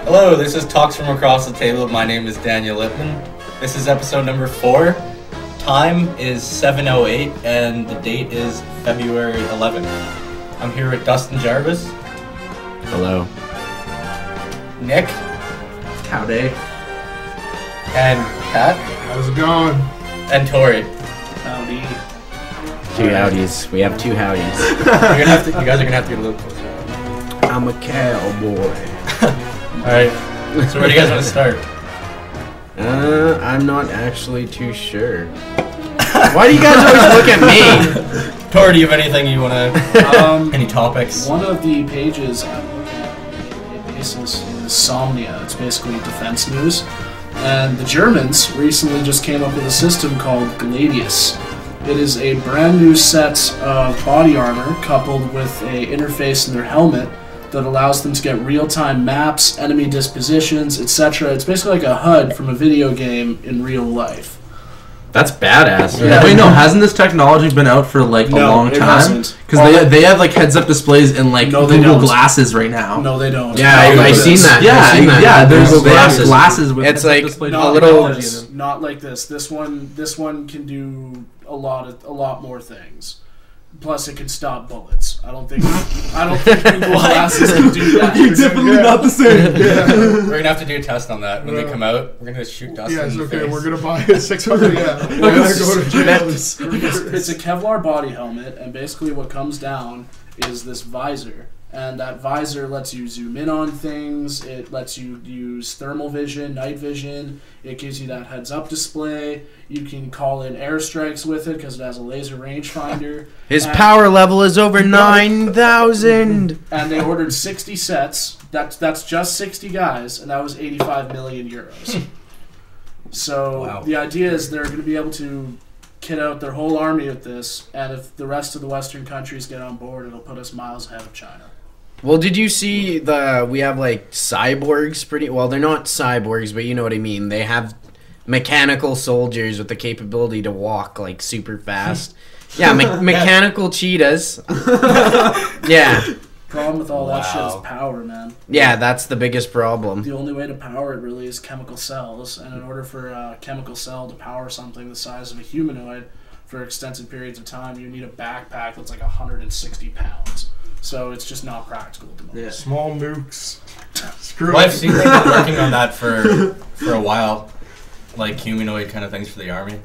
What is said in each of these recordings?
Hello, this is Talks from Across the Table. My name is Daniel Lippman. This is episode number 4. Time is 7:08 and the date is February 11th. I'm here with Dustin Jarvis. Hello. Nick. Howdy. And Pat. How's it going? And Tory. Howdy. Two howdies. We have two howdies. You guys are gonna have to get a little closer. I'm a cowboy. Alright, so where do you guys want to start? I'm not actually too sure. Why do you guys always look at me? Tory, do you have anything you want to... any topics? One of the pages I'm looking at basis is Somnia. It's basically defense news. And the Germans recently just came up with a system called Gladius. It is a brand new set of body armor coupled with a interface in their helmet that allows them to get real-time maps, enemy dispositions, etc. It's basically like a HUD from a video game in real life. That's badass. Yeah. Wait, no, hasn't this technology been out for like a long time? Because they have like heads-up displays in like Google Glasses right now. No, they don't. Yeah, I've seen that. Yeah, there's Google glasses. Glasses with it's like display a little. Not like this. This one can do a lot more things. Plus, it can stop bullets. I don't think Google Glasses can do that. Definitely not the same. Yeah. We're gonna have to do a test on that when they come out. We're gonna shoot Dustin in the face. We're gonna buy a 600. Yeah, we're gonna go to jail. It's a Kevlar body helmet, and basically what comes down is this visor. And that visor lets you zoom in on things. It lets you use thermal vision, night vision. It gives you that heads-up display. You can call in airstrikes with it because it has a laser rangefinder. His power level is over 9,000. And they ordered 60 sets. That's just 60 guys, and that was 85 million euros. So wow. The idea is they're going to be able to kit out their whole army with this, and if the rest of the Western countries get on board, it'll put us miles ahead of China. Well, did you see we have like cyborgs they're not cyborgs, but you know what I mean. They have mechanical soldiers with the capability to walk like super fast. Yeah, mechanical cheetahs. Yeah. Problem with all that shit is power, man. Yeah, that's the biggest problem. The only way to power it really is chemical cells, and in order for a chemical cell to power something the size of a humanoid for extensive periods of time, you need a backpack that's like 160 pounds. So it's just not practical at the moment. Yeah. Small nukes. Screw Well, it. I've seen they've been working on that for a while, like humanoid kind of things for the army.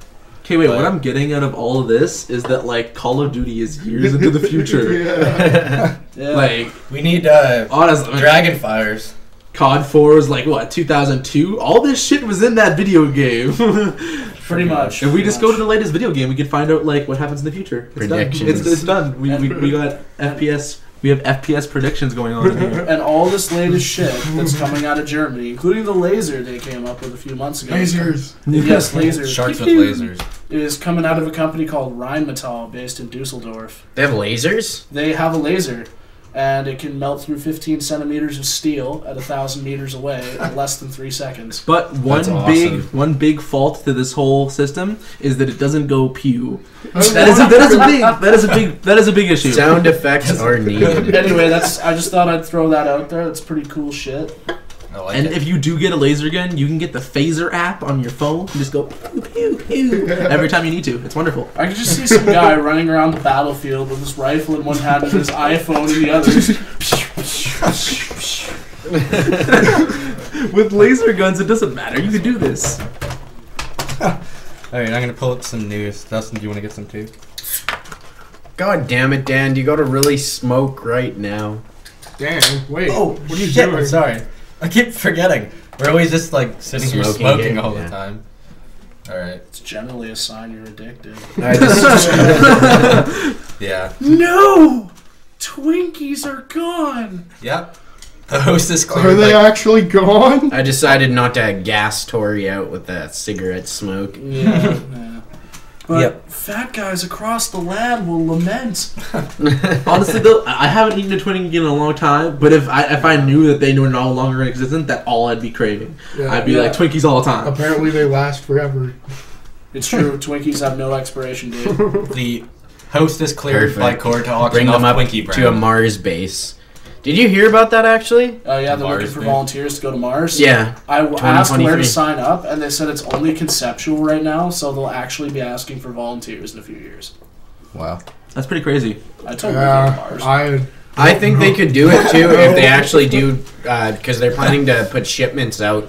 Okay, wait, what I'm getting out of all of this is that like Call of Duty is years into the future. Yeah. Like We need honestly, dragon fires. COD 4 was like what 2002. All this shit was in that video game. Pretty much. If we just go to the latest video game, we could find out like what happens in the future. It's Predictions. done. It's done. We got FPS. We have FPS predictions going on here. And all this latest shit that's coming out of Germany, including the laser they came up with a few months ago. Lasers. Yes, lasers. Sharks with lasers. It is coming out of a company called Rheinmetall, based in Dusseldorf. They have lasers? They have a laser, and it can melt through 15 centimeters of steel at 1,000 meters away in less than 3 seconds. But That's awesome. one big fault to this whole system is that it doesn't go pew. That is a big issue. Sound effects are needed. Anyway, I just thought I'd throw that out there. That's pretty cool shit. I like And it. if you do get a laser gun, you can get the phaser app on your phone and just go pew pew pew every time you need to. It's wonderful. I could just see some guy running around the battlefield with his rifle in one hand and his iPhone in the other. With laser guns, it doesn't matter. You can do this. Alright, I'm gonna pull up some news. Dustin, do you want to get some too? God damn it, Dan. You gotta really smoke right now. Dan, wait. Oh, what are you shit, doing? Sorry. I keep forgetting. We're always just like sitting here Smoking smoking here, all yeah. the time. Alright. It's generally a sign you're addicted. Yeah. No! Twinkies are gone! Yep. The hostess cleared. Are they actually gone? I decided not to gas Tory out with that cigarette smoke. Yeah. But fat guys across the land will lament. Honestly, though, I haven't eaten a Twinkie in a long time. But if I knew that they were no longer existent, that's all I'd be craving. Yeah, I'd be like Twinkies all the time. Apparently, they last forever. It's true. Twinkies have no expiration date. The host is cleared by court to auction Bring them off up Twinkie brand. to a Mars base. Did you hear about that, actually? Oh, yeah, they're looking for volunteers to go to Mars. Yeah. I asked where to sign up, and they said it's only conceptual right now, so they'll actually be asking for volunteers in a few years. Wow. That's pretty crazy. I told them to go to Mars. I think they could do it, too, if they actually do, because they're planning to put shipments out,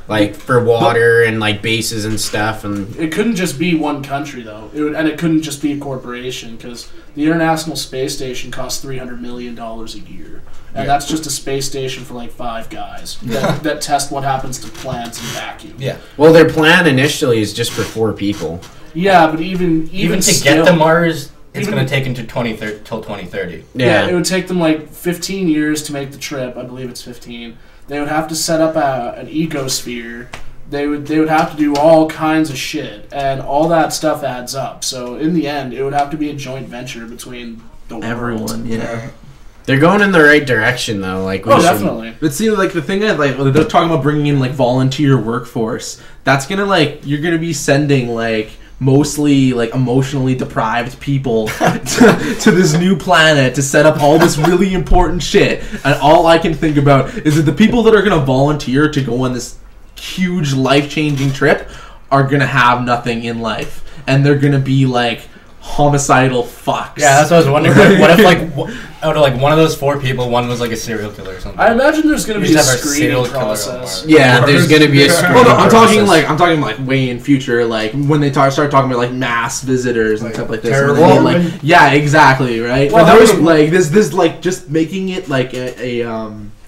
like, for water and, like, bases and stuff. And it couldn't just be one country, though. It couldn't just be a corporation, because the International Space Station costs $300 million a year. And that's just a space station for, like, 5 guys that test what happens to plants in vacuum. Yeah. Well, their plan initially is just for 4 people. Yeah, but even to still, get to Mars, it's going to take them till 2030. Yeah, it would take them, like, 15 years to make the trip. I believe it's 15. They would have to set up an ecosphere. They would have to do all kinds of shit, and all that stuff adds up. So in the end, it would have to be a joint venture between everyone. Yeah, they're going in the right direction though. Like, definitely. But see, like the thing that like they're talking about bringing in like volunteer workforce. That's gonna you're gonna be sending like mostly like emotionally deprived people to this new planet to set up all this really important shit, and all I can think about is that the people that are going to volunteer to go on this huge life-changing trip are going to have nothing in life, and they're going to be like homicidal fucks. Yeah, that's what I was wondering. What if like out of like one of those 4 people, one was like a serial killer or something? I imagine there's going to be a screening process. Yeah, there's going to be a screening process. I'm talking like way in future, like when they start talking about like mass visitors and stuff like this. Like, yeah, exactly, right. Well, those like this like just making it like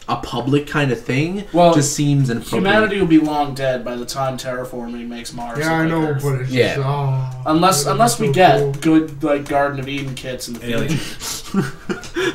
a public kind of thing just seems inappropriate. Humanity will be long dead by the time terraforming makes Mars. Yeah, I know, but it's just, unless we get good like Garden of Eden kits in the future.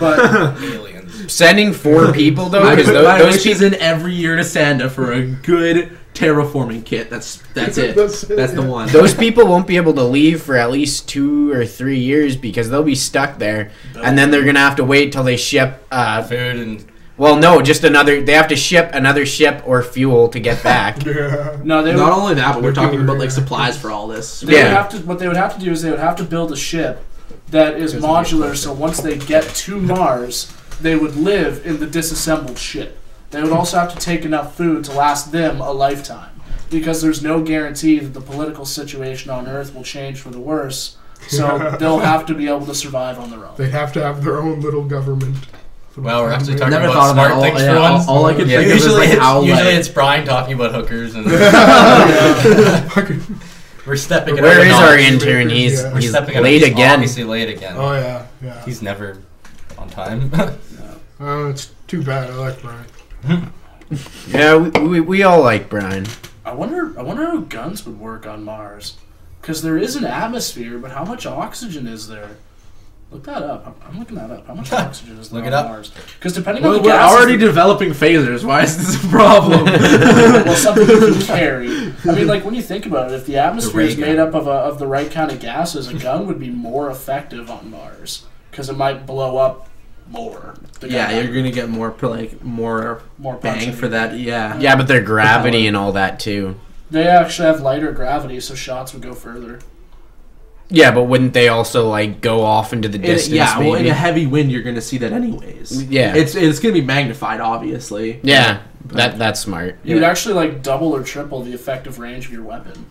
But aliens. Sending 4 people though, because those she's in every year to Santa for a good terraforming kit. That's it. That's the one. Those people won't be able to leave for at least 2 or 3 years because they'll be stuck there, and then they're gonna have to wait till they ship food and. Well, no, just another. They have to ship another ship or fuel to get back. No, not only that, but we're talking about like supplies for all this. What they would have to do is they would have to build a ship that is modular. So once they get to Mars, they would live in the disassembled ship. They would also have to take enough food to last them a lifetime, because there's no guarantee that the political situation on Earth will change for the worse. So they'll have to be able to survive on their own. They have to have their own little government. Well, we're actually talking about smart things for once. All I can think of is like how usually it's Brian talking about hookers and we're stepping. Where is our intern? He's late again. Obviously late again. Oh yeah. He's never on time. It's too bad. I like Brian. Yeah, we all like Brian. I wonder how guns would work on Mars, because there is an atmosphere, but how much oxygen is there? Look that up. I'm looking that up. How much oxygen is there on Mars? Because depending on the we're already developing phasers. Why is this a problem? Well, something you can carry. I mean, like when you think about it, if the atmosphere is made up of the right kind of gases, a gun would be more effective on Mars because it might blow up more. Yeah, you're gonna get more bang for that. Yeah, but their gravity and all that too. They actually have lighter gravity, so shots would go further. Yeah, but wouldn't they also like go off into the distance? Well, in a heavy wind, you're going to see that anyways. Yeah, it's going to be magnified, obviously. Yeah, that's smart. You would actually like double or triple the effective range of your weapon.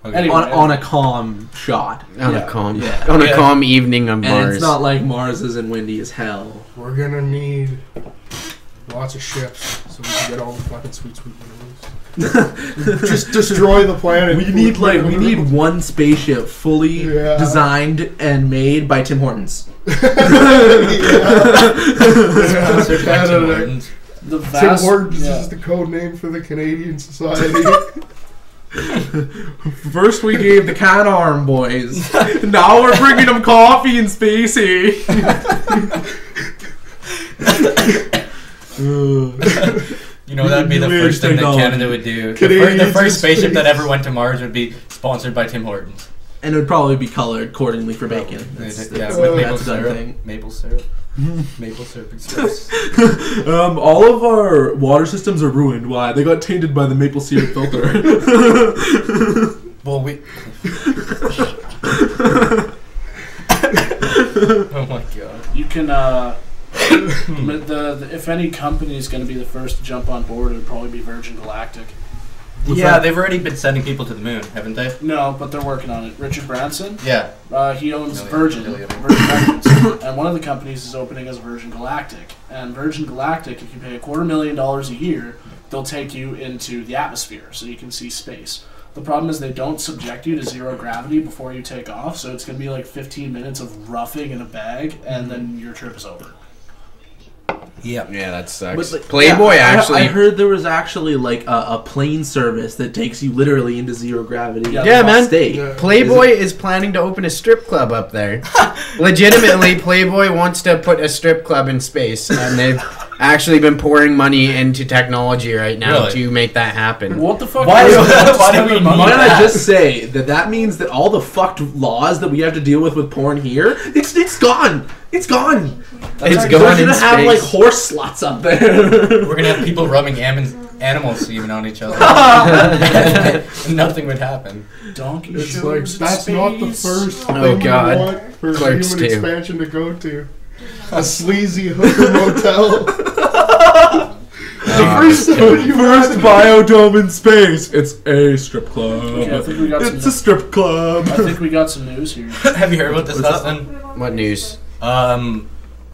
Okay. Anyway, on a calm shot. On a calm evening on Mars. And it's not like Mars isn't windy as hell. We're gonna need lots of ships so we can get all the fucking sweet minerals. Just destroy the planet. We need one spaceship fully designed and made by Tim Hortons. Tim Hortons is the code name for the Canadian Society. First we gave the Can Arm boys. Now we're bringing them coffee and spacey. You know, that'd be the first thing that Canada would do. The first spaceship that ever went to Mars would be sponsored by Tim Hortons. And it would probably be colored accordingly for bacon. With That's maple a done syrup. thing. Maple syrup. Maple syrup express. All of our water systems are ruined. Why? They got tainted by the maple syrup filter. Well, we. Oh my god. You can, if any company is going to be the first to jump on board, it would probably be Virgin Galactic. Yeah, they've already been sending people to the moon, haven't they? No, but they're working on it. Richard Branson, Yeah. he owns Million. Virgin Records, and one of the companies is opening as Virgin Galactic. And Virgin Galactic, if you pay $250,000 a year, they'll take you into the atmosphere, so you can see space. The problem is they don't subject you to zero gravity before you take off, so it's going to be like 15 minutes of roughing in a bag, and then your trip is over. Yeah. Yeah, that sucks. But, like, Playboy actually. I heard there was actually like a plane service that takes you literally into zero gravity. Yeah, man. State. Yeah. Playboy is planning to open a strip club up there. Legitimately, Playboy wants to put a strip club in space, and they've actually been pouring money into technology right now Really? to make that happen. What the fuck? Why do we Why need don't I that? just say that means that all the fucked laws that we have to deal with porn here, it's gone. It's gone. It's We're going in gonna have like space. horse sluts up there. We're gonna have people rubbing animal semen on each other. And nothing would happen. Donkey It's shows like, in that's not the space. first Oh, thing God. you want for Clerks human 2. expansion to go to. A sleazy hooker motel. First biodome in space. It's a strip club. Okay, I think we got It's a strip club. I think we got some news here. Have you heard about this, What's Dustin? What news? Um,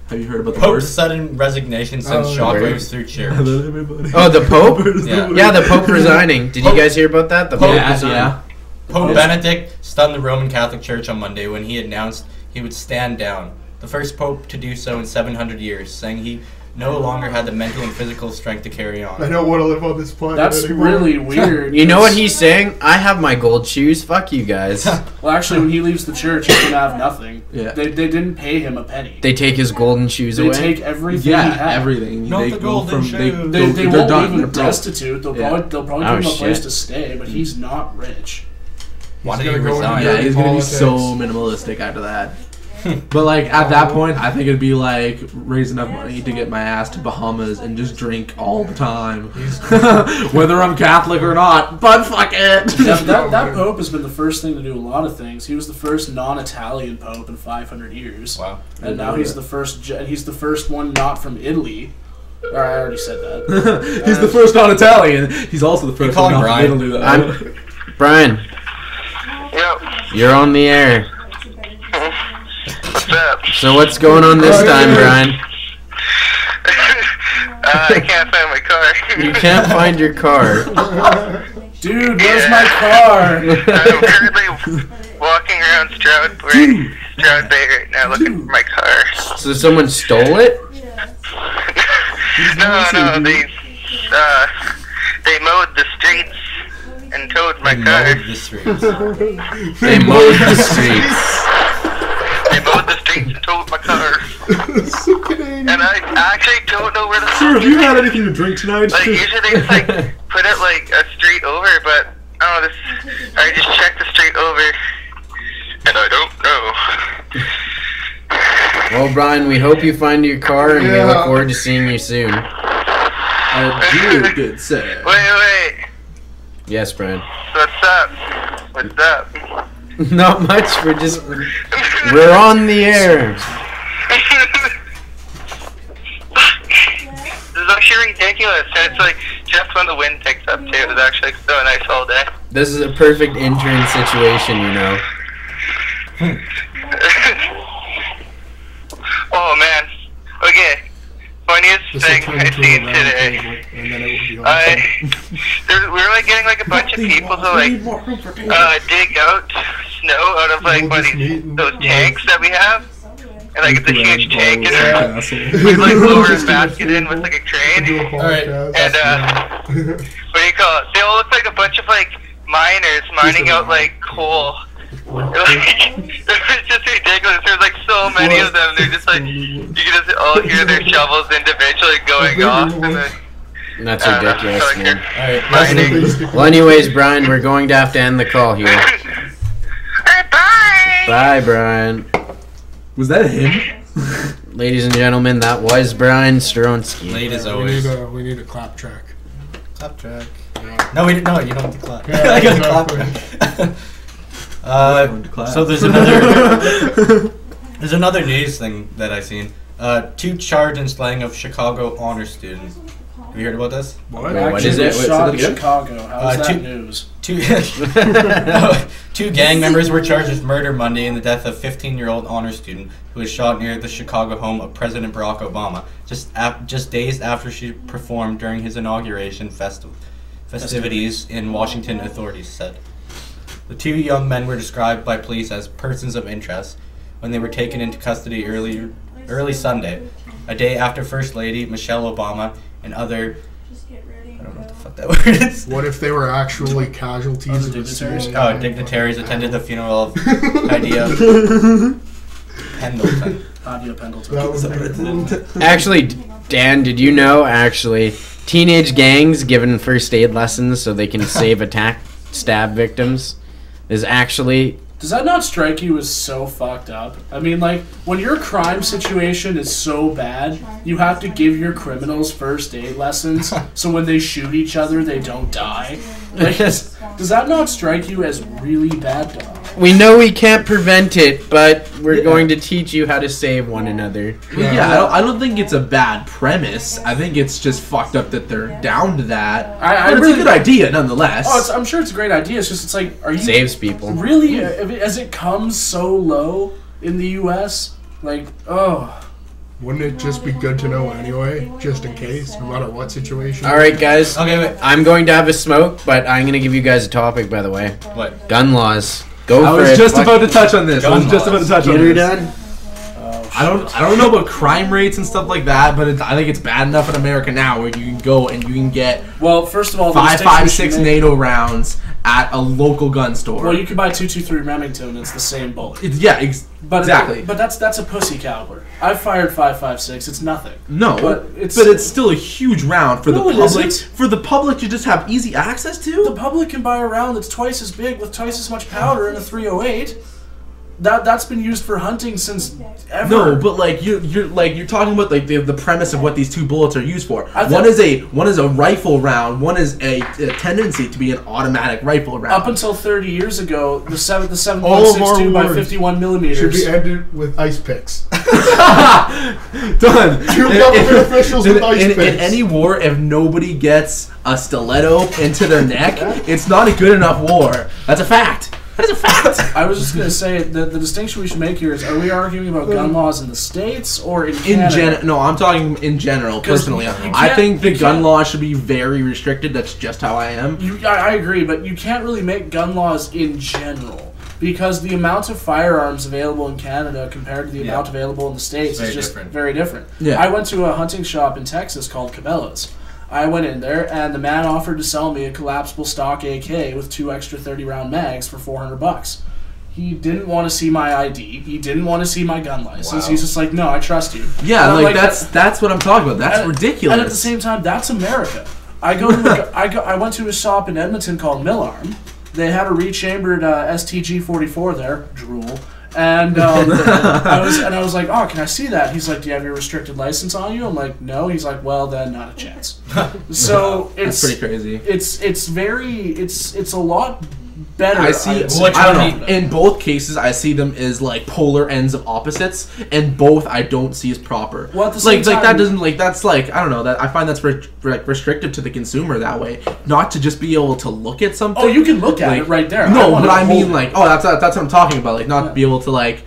Have you heard about the Pope's word? sudden resignation sends Oh, shockwaves through church. Hello, everybody. Oh, the Pope? Yeah. Yeah, the Pope resigning. Did you guys hear about that? The Pope Yeah, resigned. yeah. Pope Benedict stunned the Roman Catholic Church on Monday when he announced he would stand down. The first pope to do so in 700 years, saying he no longer had the mental and physical strength to carry I on. don't want to live on this planet That's anymore. really weird. You know what he's saying? I have my gold shoes. Fuck you guys. Well, actually, when he leaves the church, he's gonna have nothing. Yeah. They didn't pay him a penny. They take his golden shoes They away. take everything he Yeah, had. everything. Not they the go golden from they, shoes. They they're won't done. leave They're him broke. destitute. They'll Yeah. probably Oh, give him a place shit. to stay, but he's not rich. Why He's did he gonna go resign? into Yeah, he's gonna be politics. so minimalistic after that. But like at that point, I think it'd be like raise enough money to get my ass to Bahamas and just drink all the time, whether I'm Catholic or not. But fuck it. That pope has been the first thing to do a lot of things. He was the first non-Italian pope in 500 years. Wow. And now he's the first. He's the first one not from Italy. Or I already said that. He's the first non-Italian. He's also the first call one him not Brian. from Italy. Though. I'm Brian. Yep. You're on the air. What's up? So what's going on this time, Brian? I can't find my car. You can't find your car. Dude, where's my car? I'm currently walking around Stroud Bay right now looking for my car. So someone stole it? No, they mowed the streets and towed my car. Mowed the streets. They mowed the streets. They mowed the streets and towed my car. So Canadian. And I actually don't know where the Sir, have you had anything to drink tonight? Like usually they just like put it like a street over, but oh, this I just checked the street over, and I don't know. Well, Brian, we hope you find your car, and we Yeah. look forward to seeing you soon. Good sir. Wait, Yes, Brian. what's up? What's up? Not much. We're on the air. This is actually ridiculous, and it's like just when the wind picks up too. It was actually so nice all day. This is a perfect intern situation, you know. Oh man. Okay. Funniest This thing will turn I into seen a round today. table, and then it will be awesome. We were like getting like a bunch of people to like dig out snow out of like We'll one of just meet these and- those tanks that we have. And like it's a huge tank and Yeah. we like lower a basket in with like a crane. Do a Alright. podcast. And what do you call it? They all look like a bunch of like miners mining out like coal. It was just ridiculous. There's like so many of them. They're just like you can just all hear their shovels individually going off, and then That's I don't know, ridiculous, so, like, man. Alright, mining. Well, anyways, Brian, we're going to have to end the call here. Hey, bye. Bye, Brian. Was that him? Ladies and gentlemen, that was Brian Stronsky. Late as We always. need a clap track. Clap track. Yeah. No, you don't have to clap. Yeah, I got exactly. a clap. So there's another news thing that I seen. 2 charged in slaying of Chicago honor student. Have you heard about this? What? What is it? Shot in Wait, say that again? Chicago. How's that two- news? Two gang members were charged with murder Monday in the death of 15-year-old honor student who was shot near the Chicago home of President Barack Obama just days after she performed during his inauguration festivities in Washington, authorities said. The 2 young men were described by police as persons of interest when they were taken into custody early Sunday, a day after First Lady Michelle Obama and other... I don't know what the fuck that word is. What if they were actually casualties of the dignitaries? CIA? Dignitaries attended the funeral of Idea Pendleton. Nadia Pendleton. That was Actually, Dan, did you know, teenage gangs given first aid lessons so they can save stab victims is actually... Does that not strike you as so fucked up? I mean, like, when your crime situation is so bad, you have to give your criminals first aid lessons so when they shoot each other, they don't die. Like, does that not strike you as really bad, dog? We know we can't prevent it, but we're going to teach you how to save one another. Yeah, I don't think it's a bad premise. I think it's just fucked up that they're down to that. I But it's really- a good idea nonetheless. I'm sure it's a great idea. It's just, it's like, are you... Saves people. Really? As it comes so low in the U.S., like, oh... Wouldn't it just be good to know anyway, just in case, no matter what situation? All right, guys. Okay, wait. I'm going to have a smoke, but I'm going to give you guys a topic, by the way. What? Gun laws. Go I for was it. just Fuck- about to touch on this. Get Get her done. I don't know about crime rates and stuff like that, but I think it's bad enough in America now where you can go and you can get Well, first of all... the 5.56 distinction we should make- NATO rounds at a local gun store. Well, you can buy 223 Remington. It's the same bullet. Exactly. But that's a pussy caliber. I've fired 5.56. It's nothing. No, But but it's- it's still a huge round for No, the it public. isn't. For the public to just have easy access to. The public can buy a round that's twice as big with twice as much powder in a 308. That's been used for hunting since ever. No, but like you're talking about like the premise of what these 2 bullets are used for. I One is a rifle round. One is a tendency to be an automatic rifle round. Up until 30 years ago, the All of our 7.62 by wars 51 Should millimeters. be ended with ice picks. Done. 2 government officials with ice in picks. any war, if nobody gets a stiletto into their neck, it's not a good enough war. That's a fact. That is a fact. I was just gonna say the distinction we should make here is: are we arguing about gun laws in the states or in Canada? No, I'm talking in general. 'Cause Personally, you I can't- think the you gun can't- law should be very restricted. That's just how I am. I agree, but you can't really make gun laws in general because the amount of firearms available in Canada compared to the Yeah. amount available in the States Very is just different. very different. Yeah. I went to a hunting shop in Texas called Cabela's. I went in there and the man offered to sell me a collapsible stock AK with 2 extra 30-round mags for $400. He didn't want to see my ID. He didn't want to see my gun license. Wow. He's just like, no, I trust you. Yeah, And I'm like that's what I'm talking about. That's ridiculous. And at the same time, that's America. I went to a shop in Edmonton called Millarm. They had a rechambered STG-44 there, drool. And I was like, oh, can I see that? He's like, do you have your restricted license on you? I'm like, no. He's like, well, then not a chance. So that's it's pretty crazy. it's a lot better. I see. would say. Which I one don't know. In both cases, I see them as like polar ends of opposites, and both I don't see as proper. Well, at the same like that time- doesn't like that's like I don't know that I find that's restrictive to the consumer that way, not to just be able to look at something. Oh, you can look at Like, it right there. No, wanna but I mean hold like it. that's what I'm talking about. Like not be able to like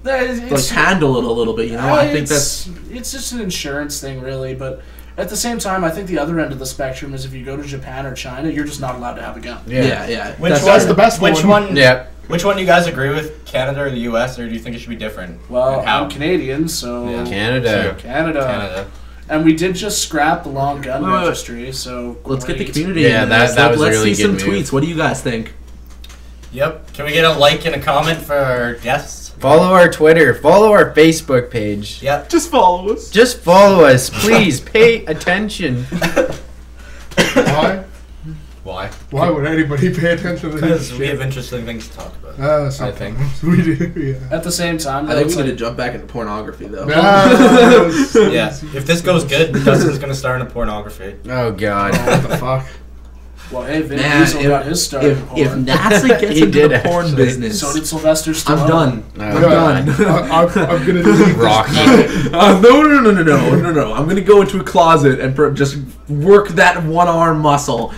It's- handle it a little bit. You know, I think that's it's just an insurance thing, really. But at the same time, I think the other end of the spectrum is if you go to Japan or China, you're just not allowed to have a gun. yeah. That's the best Which one. one? Yeah. Which one do you guys agree with? Canada or the U.S. or do you think it should be different? Well, And how? I'm Canadian, so Yeah. Canada. Canada. And we did just scrap the long gun Wait, wait. registry, so Let's get the great. community. Yeah, in that- this. that was a Let's really see some good move. tweets. What do you guys think? Yep. Can we get a like and a comment for our guests? Follow our Twitter. Follow our Facebook page. Yep. Just follow us. Just follow us, please. Pay attention. Why? Why? Why would anybody pay attention to Because this we shit? have interesting things to talk about. I think. Sometimes we do, yeah. At the same time, I think we though, need to jump back into pornography though. Yeah. If this goes good, Dustin's gonna start in pornography. Oh God. What the fuck? well, hey, Vin Man, Diesel got his start in If porn. NASA gets He into did the porn actually. business, So did Sylvester Stallone. I'm done. Oh, I'm God. done. I'm gonna leave Rocky. No. I'm gonna go into a closet and just work that one arm muscle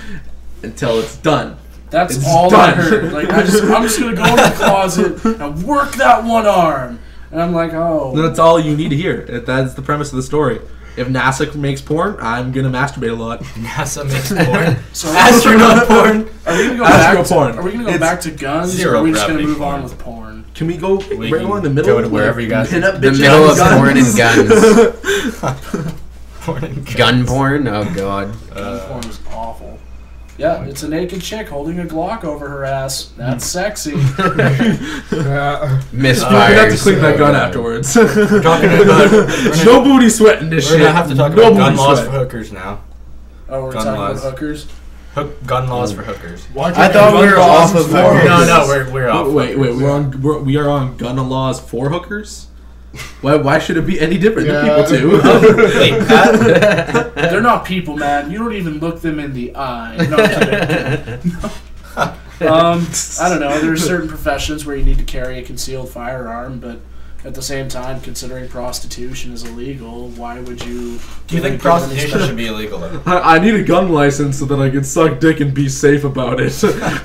until it's done. That's It's all done. I heard. Like, I'm just gonna go in the closet and work that one arm. And I'm like, oh. That's all you need to hear. That's the premise of the story. If NASA makes porn, I'm gonna masturbate a lot. NASA makes porn. So Astronaut porn. Are we gonna go Astro back? porn. Are we gonna go It's back to guns, or zero are we just gonna gravity move on porn. with porn? Can we go We right can along the middle? go to wherever you guys- Pin up The bitches middle on of guns. porn and guns. Porn and guns. Gun porn? Oh God. Gun porn is awful. Yeah, it's a naked chick holding a Glock over her ass. That's sexy. Misfire. We have to clean that gun afterwards. Talking about No booty sweating this We're shit. gonna have to talk No about gun booty laws sweat. for hookers now. Oh, we're Gun talking laws. about hookers. Gun laws for hookers. I thought we were off of We're off. Wait, we are on gun laws for hookers. Why should it be any different than people do? Wait, Pat? They're not people, man. You don't even look them in the eye. No, I'm kidding. I don't know. There are certain professions where you need to carry a concealed firearm, but at the same time, considering prostitution is illegal, why would you? Do you think prostitution should be illegal though? I need a gun license so that I can suck dick and be safe about it.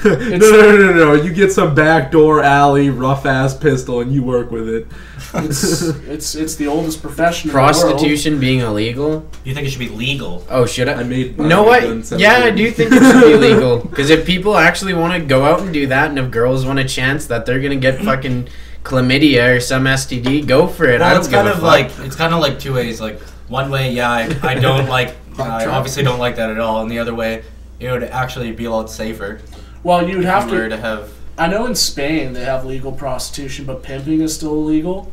No. You get some backdoor alley rough ass pistol and you work with it. It's the oldest profession. Prostitution being illegal? Do you think it should be legal? Oh, should I? I made. No, my what? gun sound Yeah, I good. do think it should be legal. Because if people actually want to go out and do that, and if girls want a chance that they're gonna get fucking chlamydia or some STD, go for it. I Well, don't it's give kind a of fuck. like two ways. Like one way, yeah, I don't like. I obviously don't like that at all. And the other way, it would actually be a lot safer. Well, you'd have If we were to. to have. I know in Spain they have legal prostitution, but pimping is still illegal.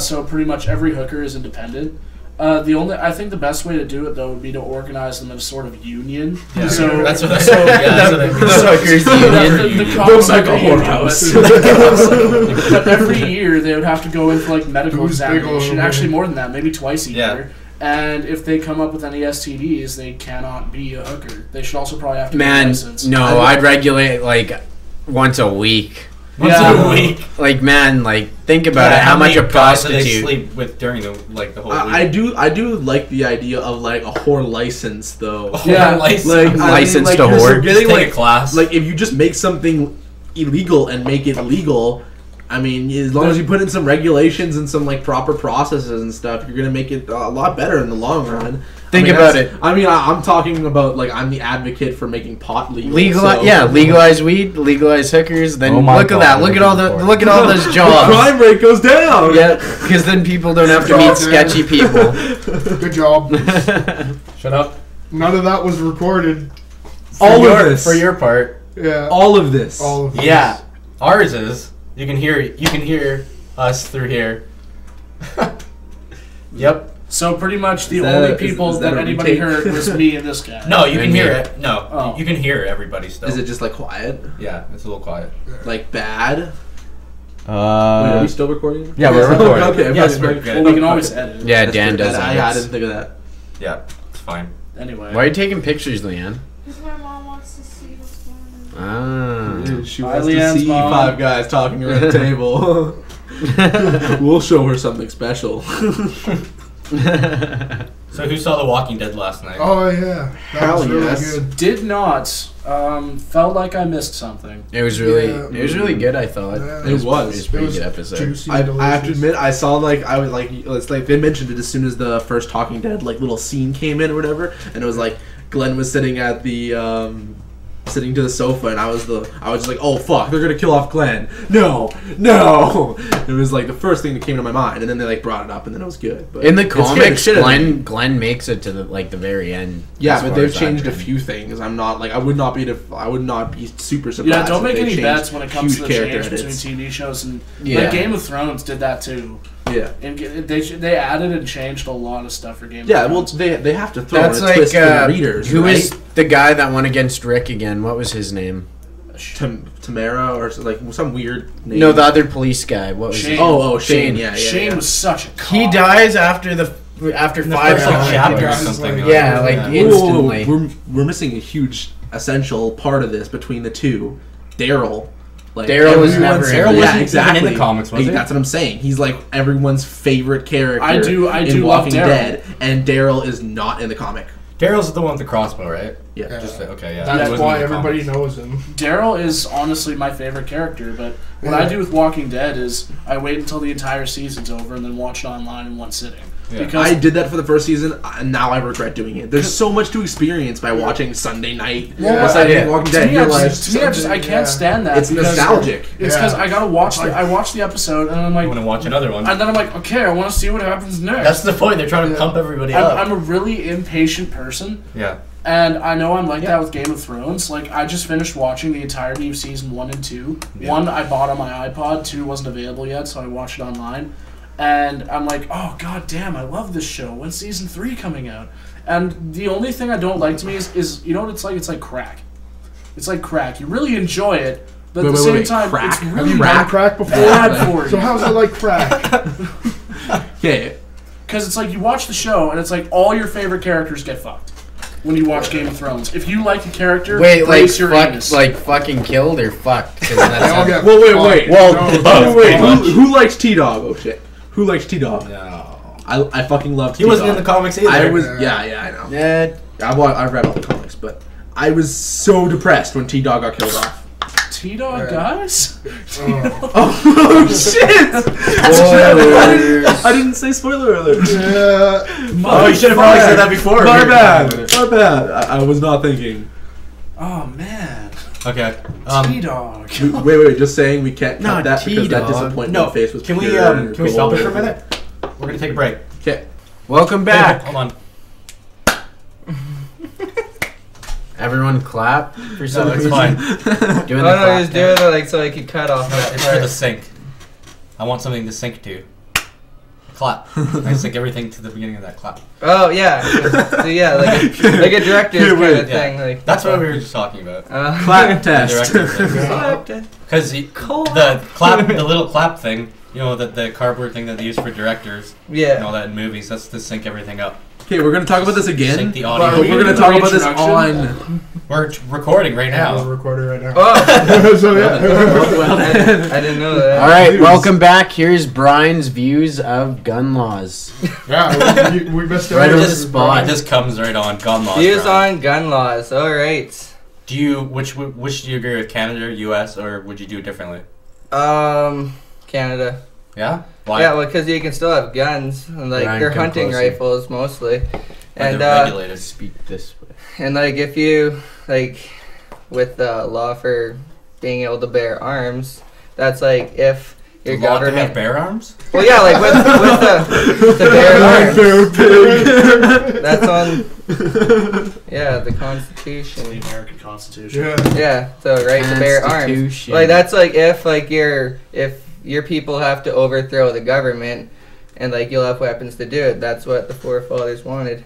So pretty much every hooker is independent. I think the best way to do it though would be to organize them in a sort of union. Yeah, So that's what I mean. Suckers union. The Don't like a union, whorehouse. but every year they would have to go in for like medical Who's big examination. over Actually, there? more than that, maybe twice a Yeah. year. And if they come up with any STDs, they cannot be a hooker. They should also probably have to get a Man, license. no, I'd regulate like once a week. Once Yeah. a week. Like, man, like think about it. How much many a guys do they prostitute? sleep with during the whole week? I do like the idea of like a whore license though. Yeah, license. Like I License mean, to like, whore. you're getting Take like a class. Like if you just make something illegal and make it legal, I mean, as long as you put in some regulations and some like proper processes and stuff, you're gonna make it a lot better in the long run. Think about it. I mean, I'm talking about like I'm the advocate for making pot legal. Legalize weed, legalize hookers. Then Oh my look at God, that. Look at all those The jobs. crime rate goes down. Yeah, because then people don't have to meet sketchy people. Good job. Shut up. None of that was recorded. All of this. For your part. Yeah. All of this. All of this. Yeah. Ours is. You can hear us through here. Yep. So pretty much the Is that only a- people is that that a anybody retake? heard was me and this guy. No, you can And hear me. it. No, Oh. you can hear everybody still. Is it just like quiet? Yeah, it's a little quiet. Like bad? Wait, are we still recording? yeah, we're recording. Okay, Yes, fine, we're fine. good. Well, we can always edit. Yeah, That's Dan good. does I that. didn't think of that. Yeah, it's fine. Anyway. Why are you taking pictures, Leanne? Because my mom wants to see what's going on. Ah. She Hi, wants to Leanne's see mom. 5 guys talking around a table. We'll show her something special. So who saw The Walking Dead last night? Oh yeah. That was Hell really yes. good. Did not. Felt like I missed something. It was really good. I thought Yeah. It was. It was a pretty It was good episode. juicy. I have to delicious. admit, I saw it's like they mentioned it as soon as the first Talking Dead like little scene came in or whatever, and it was like Glenn was sitting at the sitting to the sofa, and I was just like, oh fuck, they're gonna kill off Glenn. No. It was like the first thing that came to my mind, and then they like brought it up, and then it was good. But In the it scared comics, shit out of me. Glenn makes it to the very end. Yeah, as but far they've as that changed a goes. few things. I'm not like I would not be super surprised. Yeah, don't if make they any changed bets when it comes to huge the character change between edits. TV shows and Yeah. like Game of Thrones did that too. Yeah. And they added and changed a lot of stuff for Game of Yeah, well, Thrones. they have to throw That's in a like twist for the readers, who right? is the guy that won against Rick again? What was his name? Tamara or like some weird name. No, the other police guy. What was Shane. his Oh, Shane. Yeah, Shane was such a He cock. dies after In the 5 first, like, chapter or Yeah. something. Yeah, like instantly. We're missing a huge essential part of this between the two. Daryl. Like, Daryl was everyone's- never in Daryl it. wasn't Yeah, even exactly. in the comics, was he? That's what I'm saying. He's like everyone's favorite character. I do in love Walking Daryl. Dead, and Daryl is not in the comic. Daryl's the one with the crossbow, right? Yeah. Yeah. Just okay, yeah. He That's wasn't why in the everybody comics. knows him. Daryl is honestly my favorite character, but what I do with Walking Dead is I wait until the entire season's over and then watch it online in one sitting. Yeah. Because I did that for the first season, and now I regret doing it. There's so much to experience by watching Sunday night. Well, or Sunday yeah. Night Walking to Dead. me, You're I like, just I can't stand that. it's because nostalgic. It's because Yeah. I gotta watch I watch the episode and I'm I'm like, gonna watch another one. and then I'm like, okay, I want to see what happens next. That's the point. They're trying to pump everybody up. I'm a really impatient person. Yeah. And I know I'm like that with Game of Thrones. Like, I just finished watching the entirety of season 1 and 2. Yeah. 1 I bought on my iPod, 2 wasn't available yet, so I watched it online. And I'm like, oh, god damn, I love this show. When's season 3 coming out? And the only thing I don't like to me is you know what it's like? It's like crack. It's like crack. You really enjoy it, but at the same time, crack? it's Have really you Had crack before? bad for So you. how's it like crack? Okay. Because it's like you watch the show, and it's like all your favorite characters get fucked when you watch Game of Thrones. If you like a character, Wait, like brace your anus. fucking killed or fucked? 'Cause They all that's get Well, wait. fucked. Well, No, wait. no. Who likes T-Dog? Oh shit. Who likes T-Dog? No. I fucking loved He T-Dog. wasn't in the comics either. I was. Yeah, I know. yeah. I've read all the comics, but I was so depressed when T-Dog got killed off. T-Dog guys? Oh. Oh shit! Spoilers. I didn't say spoiler alert. Yeah. Oh, you should have probably said that before. My bad. My bad. I was not thinking. Oh man. Okay. T-Dog. Wait. Just saying we can't No, cut that because that T-Dog. disappointment No. face was Can we pure stop it gold. for a minute? We're gonna take a break. Okay. Welcome back. Hold on. Everyone clap for No, some it's reason. fine. Doing Oh the no, clap just do dance. it like so I could cut off that It's for the part. sync. I want something to sync to. Clap. I sync everything to the beginning of that clap. Oh yeah, so yeah, like a director's Here, kind wait. of thing. Like That's what we were just talking about. Clap test. Because the clap, the little clap thing, you know, the cardboard thing that they use for directors and Yeah. all that in movies, that's to sync everything up. Okay, we're gonna talk about this again. Sync the But audio. we're gonna talk about this on. We're recording right We're now. recording right now. Oh, So yeah. Well, I didn't know that. All right, welcome back. Here's Brian's views of gun laws. Yeah, we missed out. Right on the It spot. just comes right on. Gun laws. Views Brian. on gun laws. All right. Do you which do you agree with, Canada, U.S., or would you do it differently? Canada. Yeah. Why? Yeah, well, because you can still have guns, and like Ryan, they're come hunting closer. rifles mostly, But and they're regulated. Speak this way. and like if you like with the law for being able to bear arms, that's like if your The law to have government. bear arms? Well, yeah, like with the bear arms. That's on. Yeah, the The Constitution. American Constitution. Yeah. Yeah, the right to bear arms. Constitution. Like that's like if your people have to overthrow the government, and like you'll have weapons to do it. That's what the forefathers wanted.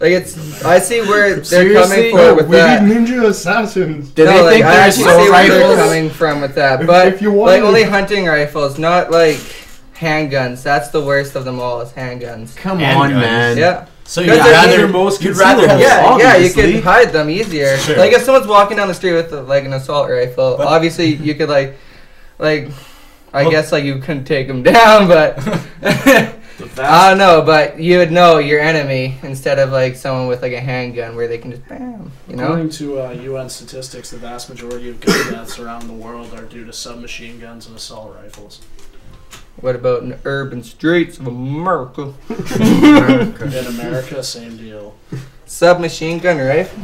Like it's, I see where they're Seriously? coming for No, with we that. need ninja assassins. Do No, they like, think I they're actually assault see where they're rifles? coming from with that, If- but if you like wanted- only hunting rifles, not like handguns. That's the worst of them all. Is handguns. Come And on, guns. man. Yeah. So Because you'd they're rather your most you'd rather have concealable. Yeah, yeah, you Obviously. could hide them easier. Sure. Like if someone's walking down the street with like an assault rifle, But- obviously you could like, I Well- guess like you couldn't take them down, but The I vast, don't know. But you would know your enemy instead of like someone with like a handgun where they can just bam, you know. according to UN statistics, the vast majority of gun deaths around the world are due to submachine guns and assault rifles. What about in the urban streets of America? In America, same deal. Submachine gun rifle.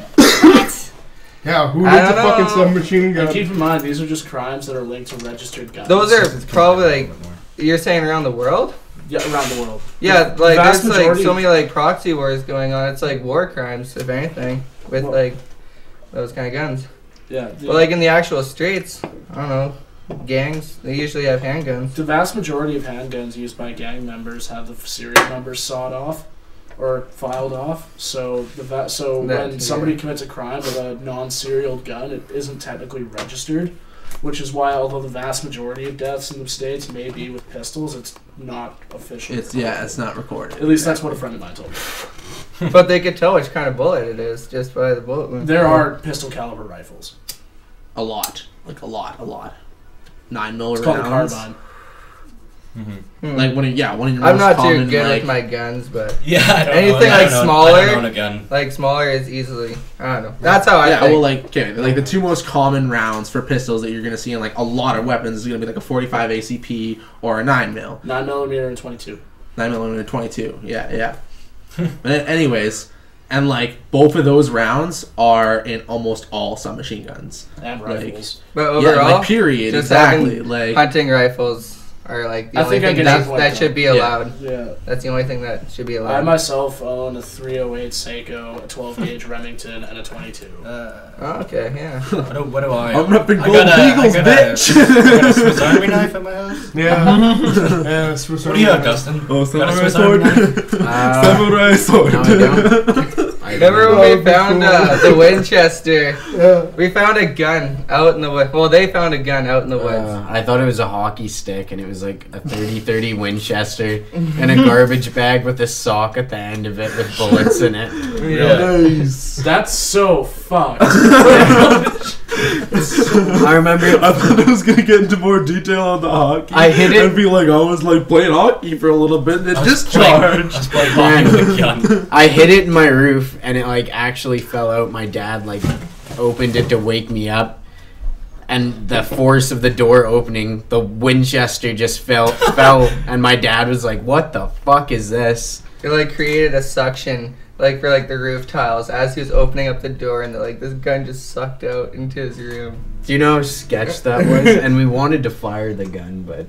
Yeah, who I needs a don't fucking know. submachine And gun? keep in mind, these are just crimes that are linked to registered guns. Those are probably like you're saying around the world. yeah, around the world. Yeah, The like vast there's like majority- so many like proxy wars going on. It's like war crimes, if anything, with Well- like those kind of guns. Yeah. But like in the actual streets, I don't know. gangs, they usually have handguns. The vast majority of handguns used by gang members have the serial numbers sawed off or filed off. So when somebody commits a crime with a non-serial gun, it isn't technically registered, which is why although the vast majority of deaths in the States may be with pistols, it's not official. It's not recorded. At least that's what a friend of mine told me. But they could tell which kind of bullet it is just by the bullet wound. There are pistol caliber rifles. A lot. Like a lot. 9mm It's called a rounds. carbine. Like one of your I'm most not common, too good like, with my guns, but Yeah, I don't anything know. like I smaller, don't own a gun. like smaller is easily. I don't know. That's how I yeah, think. well, like, okay, like the two most common rounds for pistols that you're gonna see in like a lot of weapons is gonna be like a 45 ACP or a 9mm. 9mm and 22. 9mm 22. Yeah. But anyways, and like both of those rounds are in almost all submachine guns. And rifles. But overall, yeah, like period, just exactly. having Like hunting rifles are like the I only think I thing get your point, that though. should be Yeah. allowed. Yeah. That's the only thing that should be I allowed. myself own a 308 Seiko, a 12 gauge Remington, and a 22. Oh, okay, yeah. What do I? I'm repping I Gold Beagles, I got bitch. I got a Swiss Army knife at my house. Yeah. Swiss What do you have, Army Dustin? Oh, Got a samurai Swiss Army sword. knife? Samurai sword. No, I don't. Remember when we found the Winchester? Yeah. We found a gun out in the woods. Well, they found a gun out in the woods. I thought it was a hockey stick, and it was like a 30-30 Winchester in a garbage bag with a sock at the end of it with bullets in it. Nice. That's so fucked. I remember. I thought I was gonna get into more detail on the hockey. I hit it- and be like, I was like playing hockey for a little bit, and it discharged. Just playing hockey with a gun. I hit it in my roof, and it like actually fell out. My dad like opened it to wake me up, and the force of the door opening, the Winchester just fell, and my dad was like, "What the fuck is this?" It like created a suction, like for like the roof tiles, as he was opening up the door, and like this gun just sucked out into his room. Do you know how sketch that was? And we wanted to fire the gun, but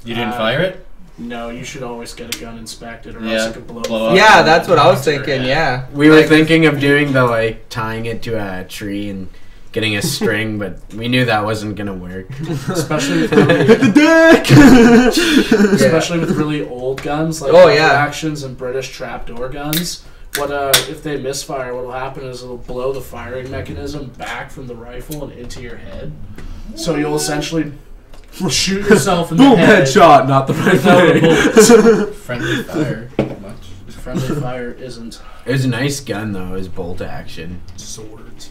You didn't fire it? No, you should always get a gun inspected, or Yeah, else it could blow blow up. up. Yeah, that's what I was thinking. Yeah, we were Like, thinking of doing the like tying it to a tree and getting a string, but we knew that wasn't gonna work. Especially with really, The dick. especially with really old guns like Oh, yeah. actions and British trapdoor guns. What if they misfire? What'll happen is it'll blow the firing mechanism back from the rifle and into your head. So you'll essentially shoot yourself in the Boom, head. headshot, not the right Without a way. bullet. Friendly fire. Much. Friendly fire isn't. It was a nice gun though. It was bolt action. Swords.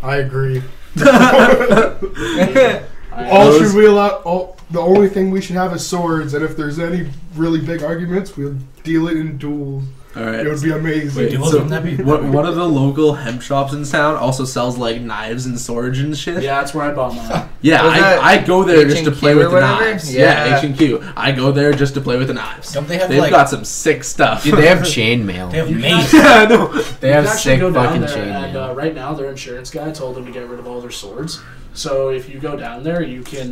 I agree. I, All should we allow? The only thing we should have is swords, and if there's any really big arguments, we'll deal it in duels. All right. It would be amazing. Wait, Duels, so wouldn't that be one of the local hemp shops in town also sells like knives and swords and shit. yeah, that's where I bought mine. Yeah, Was that I go there just to H&Q play or with the whatever? knives. Yeah. Yeah, H&Q. I go there just to play with the knives. Don't they have They've like? got some sick stuff. Dude, they have chainmail. They have You mace. yeah, I know. They You have can actually sick go down fucking there, and chainmail. right now their insurance guy told them to get rid of all their swords. So if you go down there, you can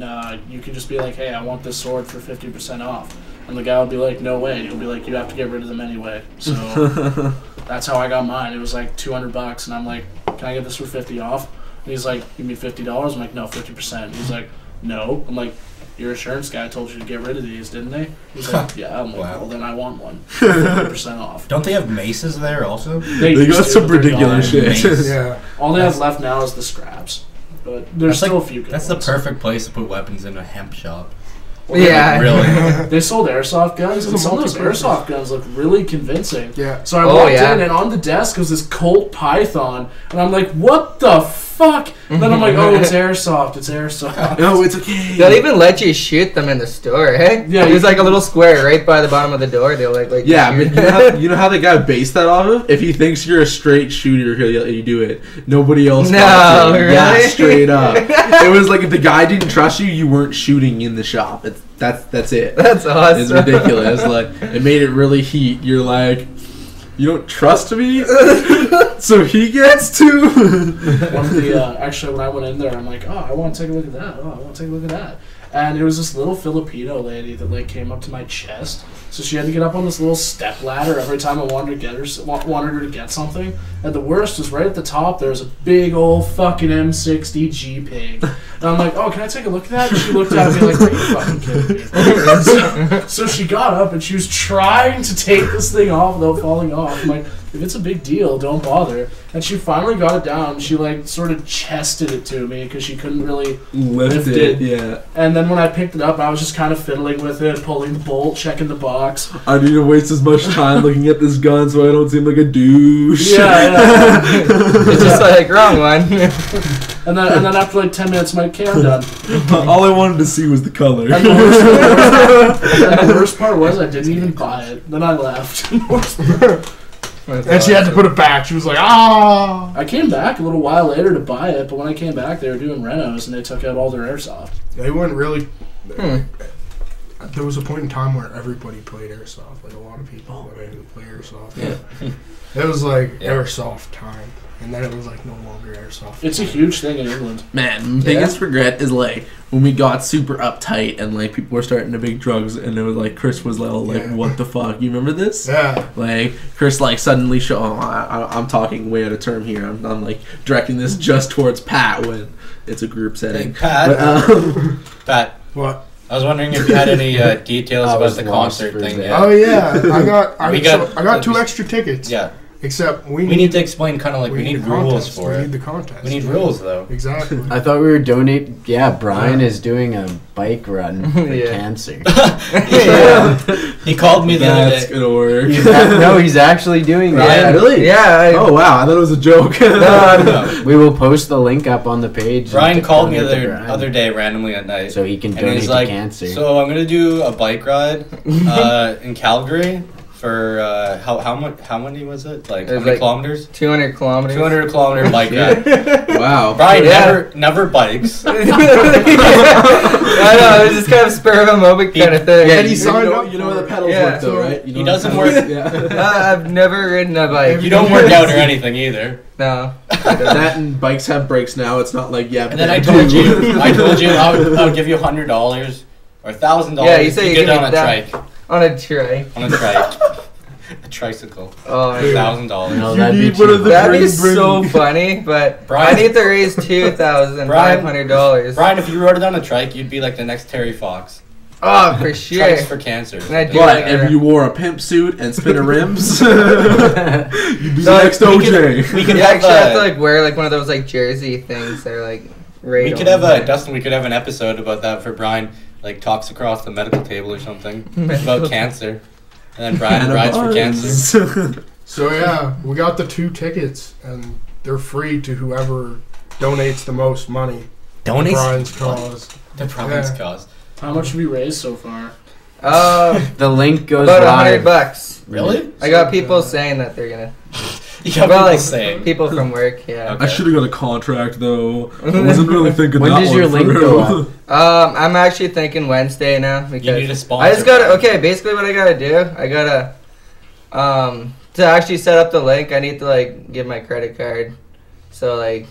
just be like, hey, I want this sword for 50% off, and the guy will be like, no way. And he'll be like, you have to get rid of them anyway. So that's how I got mine. It was like $200, and I'm like, can I get this for 50 off? And he's like, you mean $50? I'm like, no, 50%. He's like, no. I'm like, your insurance guy told you to get rid of these, didn't they? He's like, yeah. I'm like, Wow. well, then I want one for 50% off. Don't they have maces there also? They used got to, some but they're ridiculous gone. shit. Mace. Yeah. All they have left now is the scraps. But there's That's still like- a few good That's the ones. perfect place to put weapons in a hemp shop. Yeah. Really? They sold airsoft guns, and It's a some of those multi-purpose. airsoft guns look really convincing. Yeah. So I Oh, walked yeah. in, and on the desk was this Colt Python, and I'm like, what the fuck? And then I'm like, oh, it's airsoft, it's airsoft. No, it's okay. They'll even let you shoot them in the store, hey? Yeah, There's you- like a little square right by the bottom of the door. They'll like Yeah, shoot. but you know how the guy based that off of? If he thinks you're a straight shooter, he'll let you do it. Nobody else. No, does it. Yeah, really? straight up. It was like if the guy didn't trust you, you weren't shooting in the shop. That's it. That's awesome. It's ridiculous. Like it made it really heat. You're like, you don't trust me, so he gets to. One of the, actually, when I went in there, I'm like, oh, I want to take a look at that. Oh, I want to take a look at that. And it was this little Filipino lady that like came up to my chest, So she had to get up on this little step ladder every time I wanted her to get something. And the worst was right at the top. There was a big old fucking M60 G-Pig. And I'm like, oh, can I take a look at that? And she looked at me like, are you fucking kidding me? So she got up and she was trying to take this thing off without falling off. I'm like, if it's a big deal, don't bother. And she finally got it down. She like sort of chested it to me because she couldn't really lift it. Yeah. And then when I picked it up, I was just kind of fiddling with it, pulling the bolt, checking the box. I need to waste as much time looking at this gun so I don't seem like a douche. Yeah. It's just like, wrong one. And then after like 10 minutes, my cam done. All I wanted to see was the color. And the worst part was I didn't even buy it. Then I left. And she had to put it back. She was like, ah. I came back a little while later to buy it, but when I came back, they were doing renos and they took out all their airsoft. They weren't really. There was a point in time where everybody played airsoft. Like a lot of people that would play airsoft. Yeah. It was like airsoft time. And then it was like no longer airsoft. It's a huge thing in England. Man, biggest regret is like when we got super uptight and like people were starting to make drugs and it was like Chris was like, what the fuck? You remember this? Yeah. Like Chris like suddenly I'm talking way out of term here. I'm like directing this just towards Pat when it's a group setting. Hey, Pat. But, Pat. What? I was wondering if you had any details about the concert thing. Yeah. Oh yeah, I got 2 extra tickets. Yeah. Except we need to explain kind of like we need rules for it. We need the contest. We need rules though. Exactly. I thought we were donating. Yeah, Brian is doing a bike run for cancer. He called me the other day. That's gonna work. He's actually doing it. Yeah, really? Yeah. Oh wow, I thought it was a joke. No. We will post the link up on the page. Brian called me the other day randomly at night. So he can donate to cancer. So I'm gonna do a bike ride in Calgary. For how many was it? Like how many kilometers? 200 kilometers. 200 kilometer bike ride. Wow. Brian never bikes. I know, it was just kind of spur of a moment kind of thing. Yeah, and he signed up. You know where the pedals work though, right? He doesn't work. I've never ridden a bike. You don't work out or anything either. No. That and bikes have brakes now. It's not like And then I told you I would give you $100 or $1,000. Yeah, you say you get on a trike. On a trike. On a trike. A tricycle. Oh, $1,000. No, that'd be so funny, but Brian, I need to raise $2,500. Brian, if you rode it on a trike, you'd be like the next Terry Fox. Oh, for sure. Trikes for cancer. But if you wore a pimp suit and spinner rims, you'd be the next OJ. We could actually have to like wear like one of those like jersey things that are like we could have Dustin. We could have an episode about that for Brian. Like talks across the medical table or something about cancer, and then Brian rides for cancer. So yeah, we got the 2 tickets, and they're free to whoever donates the most money. Donates Brian's cause. The Brian's cause. How much have we raised so far? The link goes about live. $100. Really? I got people saying that they're gonna. You got people saying. People from work, yeah. Okay. I should have got a contract though. I wasn't really thinking when that does one your link go up? I'm actually thinking Wednesday now because you need a sponsor. I just gotta basically what I gotta do, I gotta to actually set up the link, I need to like give my credit card. So like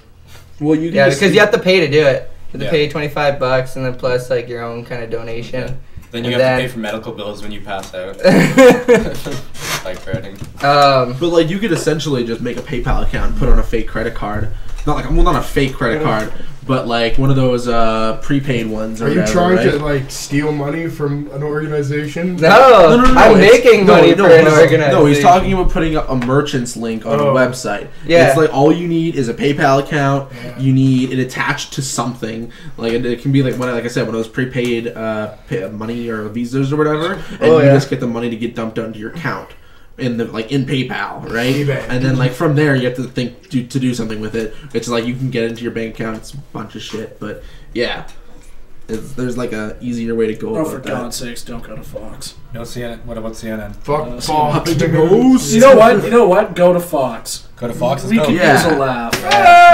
because you have to pay to do it. You have to pay $25 and then plus like your own kind of donation. Yeah. Then you have to pay for medical bills when you pass out. Like riding. But like you could essentially just make a PayPal account and put on a fake credit card. Not a fake credit card, but like one of those prepaid ones. Are you trying to like steal money from an organization? No. I'm making money for an organization. No, he's talking about putting up a merchant's link on a website. Yeah. It's like all you need is a PayPal account. Yeah. You need it attached to something. Like it can be like like I said, one of those prepaid money or visas or whatever, and you just get the money to get dumped onto your account. In PayPal, right? eBay. And then like from there you have to think to do something with it. It's like you can get into your bank account. It's a bunch of shit, but yeah, there's like a easier way to go. Oh, for God's sakes, don't go to Fox. No CNN. What about CNN? Fuck Fox. You know what? Go to Fox. Go to Fox. We can use a laugh.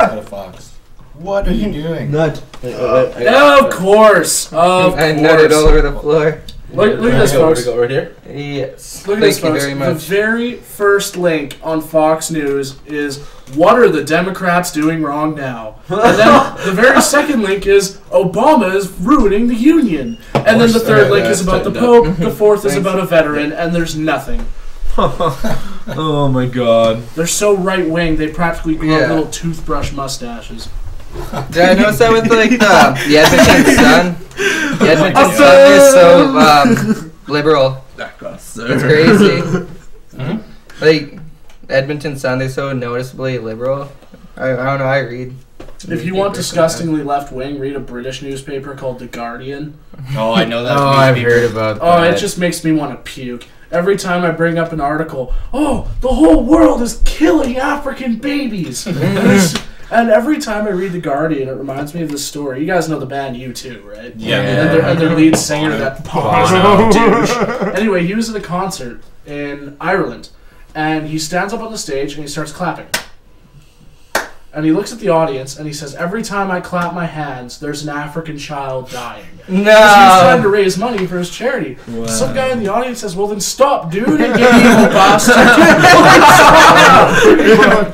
Go to Fox. What are you doing? Nut. Of course. I nutted all over the floor. Look at this, folks. Go right here. Yes. Look at this, Thank you folks. very The much. very first link on Fox News is, what are the Democrats doing wrong now? And then the very second link is, Obama is ruining the Union. And then the third link is about the Pope, the fourth is about a veteran, and there's nothing. Oh my god. They're so right-wing, they practically grow Yeah. little toothbrush mustaches. Did I notice that with like the Edmonton Sun? The Edmonton Sun is so liberal. It's crazy. Like Edmonton Sun, they're so noticeably liberal. I don't know. I read. If you want disgustingly left-wing, read a British newspaper called The Guardian. Oh, I know that. Oh, I've heard about that. Oh, it just makes me want to puke. Every time I bring up an article, oh, the whole world is killing African babies. And every time I read The Guardian, it reminds me of this story. You guys know the band U2, right? Yeah. And their lead singer, that Bono douche. Anyway, he was at a concert in Ireland, and he stands up on the stage and he starts clapping. And he looks at the audience and he says, every time I clap my hands, there's an African child dying. No. Because he was trying to raise money for his charity. Wow. Some guy in the audience says, well then stop, dude, and get evil bastard.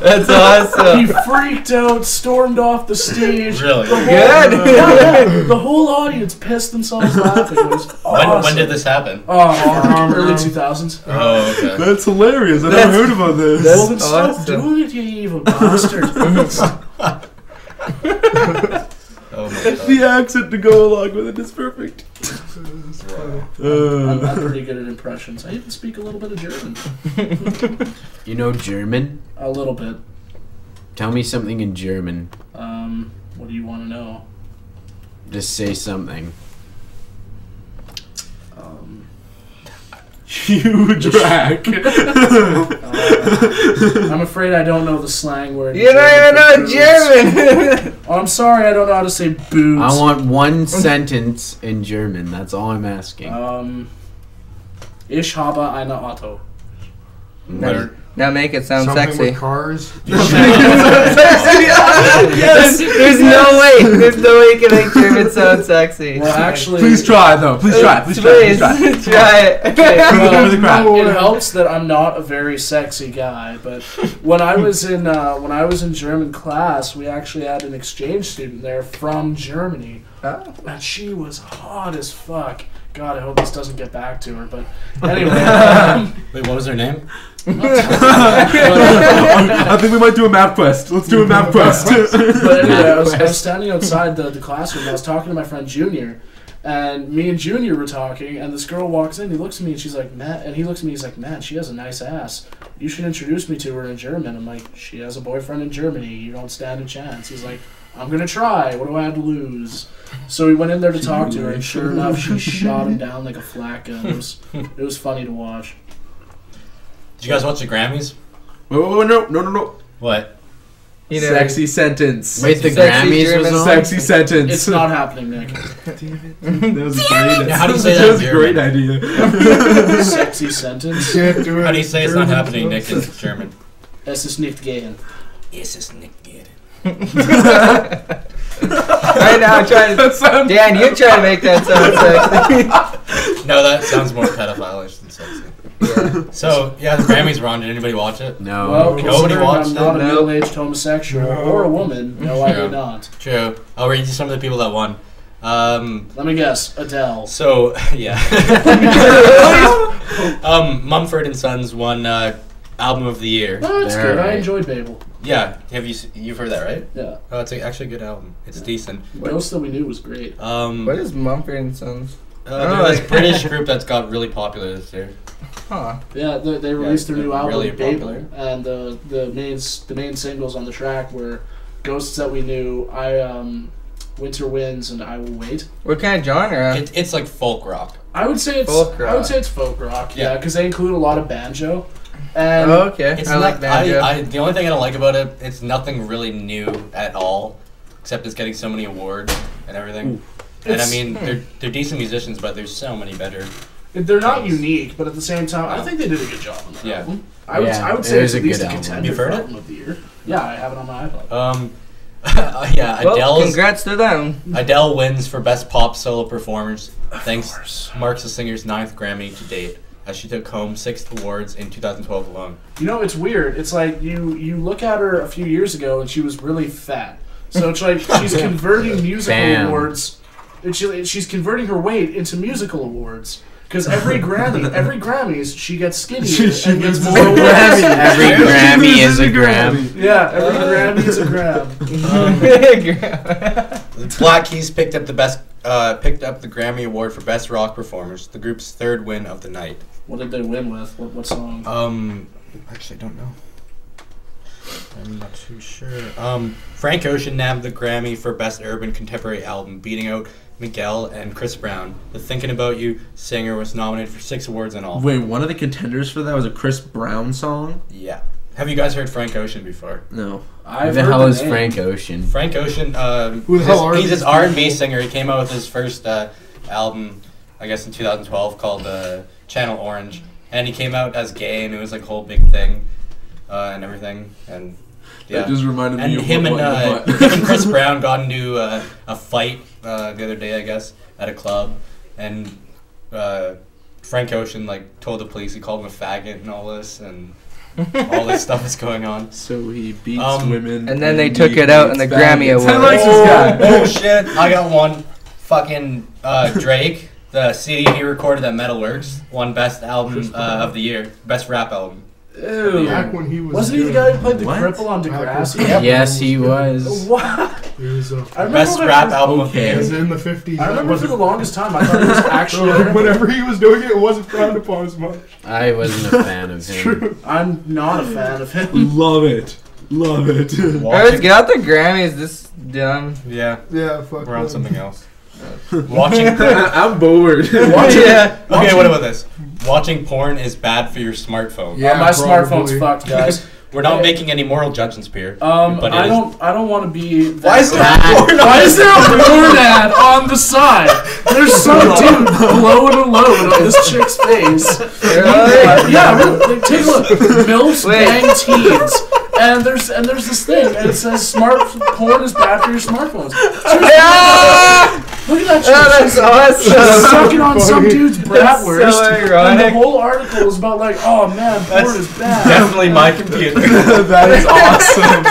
That's awesome. He freaked out, stormed off the stage. Really? The whole audience pissed themselves laughing. It was awesome. When did this happen? Oh, early 2000s. Oh, okay. That's hilarious. I never heard about this. Well then stop doing it, you evil bastard. Oh my god. The accent to go along with it is perfect. I'm pretty good at impressions. I even speak a little bit of German. You know German? A little bit. Tell me something in German. What do you want to know? Just say something. Huge rack. I'm afraid I don't know the slang word. You don't even know for German. Oh, I'm sorry, I don't know how to say boobs. I want one sentence in German. That's all I'm asking. Ich habe eine Auto. Now make it sound Something sexy. with cars. Yes. There's no way. There's no way you can make German sound sexy. Well, actually, Please try though. Please try. Please try. Please try. Try it. it helps that I'm not a very sexy guy, but when I was in German class, we actually had an exchange student there from Germany, and she was hot as fuck. God, I hope this doesn't get back to her, but anyway. Wait, what was her name? I think we might do a map quest. Let's do a map quest. But anyway, I was standing outside the classroom. I was talking to my friend Junior, and me and Junior were talking. And this girl walks in. He looks at me, and she's like, "Man," and he looks at me. He's like, "Man, she has a nice ass. You should introduce me to her in German." I'm like, "She has a boyfriend in Germany. You don't stand a chance." He's like, "I'm gonna try. What do I have to lose?" So we went in there to talk to her, and sure enough, she shot him down like a flat gun. It was funny to watch. Did you guys watch the Grammys? Wait, no. What? You know, Sexy sentence. Wait, the Sexy Grammys German was on? Sexy sentence. It's not happening, Nick. That was a great. How do you say that That was in a great German? idea. Sexy sentence. How do you say it's not happening, Nick, in German? Es ist nicht gehen. Es ist nicht gehen. Right now, I'm trying to. Dan, you're trying to make that sound sexy. No, that sounds more pedophile-ish than sexy. Yeah. So, yeah, the Grammys were on. Did anybody watch it? No. Well, Nobody considering watched I'm not a it, no. middle-aged homosexual or a woman, no, I True. did not. True. I'll read you some of the people that won. Let me guess, Adele. So, yeah. Mumford & Sons won Album of the Year. Oh, that's They're good. I right. enjoyed Babel. Yeah, you've heard that, right? Yeah. Oh, it's actually a good album. It's decent. Ghost That We Knew was great. What is Mumford & Sons? They're this British group that's got really popular this year. Huh. Yeah, they released their new they're album, really Babel, popular. and the main singles on the track were Ghosts That We Knew, Winter Winds, and I Will Wait. What kind of genre? It's like folk rock. I would say it's Folk rock. folk rock. Yeah. Yeah, because they include a lot of banjo. And Oh, okay. It's I not, like banjo. the only thing I don't like about it, it's nothing really new at all, except it's getting so many awards and everything. And I mean, they're decent musicians, but there's so many better. they're not unique, but at the same time, I think they did a good job on that Yeah. album. Yeah, I would it say is it's at a least good a album. contender You've for heard it? album of the year. Yeah, I have it on my iPod. Yeah, well, Adele congrats to them. wins for best pop solo performance. Thanks marks the singer's 9th Grammy to date, as she took home 6 awards in 2012 alone. You know, it's weird. It's like you look at her a few years ago and she was really fat. So it's like she's converting musical awards. She's converting her weight into musical awards. Because every Grammys, she gets skinnier and gets more awards. Every Grammy is a gram. Yeah, every Grammy is a gram. Black Keys picked up the Grammy Award for Best Rock Performers, the group's 3rd win of the night. What did they win with? What song? Actually, I don't know. I'm not too sure. Frank Ocean nabbed the Grammy for Best Urban Contemporary Album, beating out Miguel and Chris Brown. The Thinking About You singer was nominated for 6 awards in all. Wait, one of the contenders for that was a Chris Brown song? Yeah. Have you guys heard Frank Ocean before? No. Who the hell is Frank Ocean? Frank Ocean, he's this R&B singer. He came out with his first album, I guess in 2012, called Channel Orange. And he came out as gay, and it was like a whole big thing and everything. And yeah. That just reminded me of him and Chris Brown got into a fight the other day, I guess, at a club. And Frank Ocean told the police, he called him a faggot and all this, and all this stuff is going on. So he beats women. And then they took it out in the Grammy Awards. I like this guy. Oh shit! I got one. Fucking Drake, the CD he recorded at Metalworks, won Best Album of the Year, Best Rap Album. Ew. Back when he was Wasn't he the guy who played the cripple on Degrassi? Yep. Yes, he was. What? He was Best Rap Album of the It was Year. in the 50s. I remember for the longest time I thought it was actually. Whenever he was doing it, it wasn't frowned upon as much. I wasn't a fan of him. True. I'm not a fan of him. Love it. Love it. Alright, get out the Grammys. This dumb. Yeah, Yeah, fuck. we're on something else. Watching. I'm bored. Yeah. Okay, what about this? Watching porn is bad for your smartphone. Yeah, My probably. smartphone's fucked, guys. We're not making any moral judgments here. But I don't want to be. Why is there a porn ad on the side? There's some dude blowing a load on this chick's face. Yeah, take a look. MILFs bang teens. And there's this thing, and it says porn is bad for your smartphones. Look at that shit. Oh, that's awesome. She's sucking on some dude's bratwurst. That's so ironic. And the whole article is about oh man, porn is bad. Definitely my computer. That is awesome.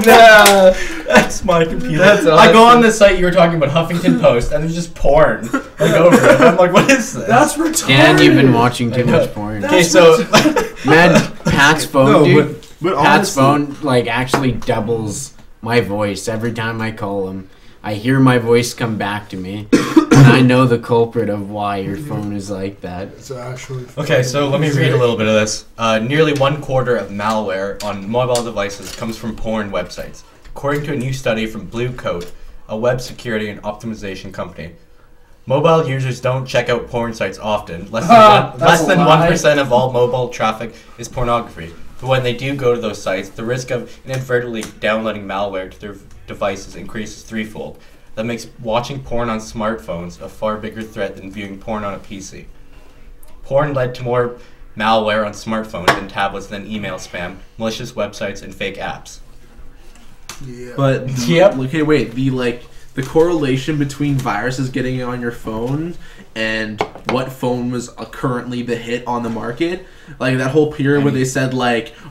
No. That's my computer. That's I go awesome. on the site you were talking about, Huffington Post, and there's just porn over it. I'm like, what is this? That's retarded. Dan, you've been watching too much porn. Okay, so Man, Pat's phone, dude. But Pat's honestly- phone actually doubles my voice every time I call him. I hear my voice come back to me, and I know the culprit of why your phone is like that. It's actually. okay, so let me read a little bit of this. Nearly 1/4 of malware on mobile devices comes from porn websites, according to a new study from Blue Coat, a web security and optimization company. Mobile users don't check out porn sites often. Less than 1% of all mobile traffic is pornography. But when they do go to those sites, the risk of inadvertently downloading malware to their devices increases threefold. That makes watching porn on smartphones a far bigger threat than viewing porn on a PC. Porn led to more malware on smartphones and tablets than email spam, malicious websites, and fake apps. Yeah. But Yep. okay, wait. The correlation between viruses getting on your phone and what phone was currently the hit on the market, like that whole period where they said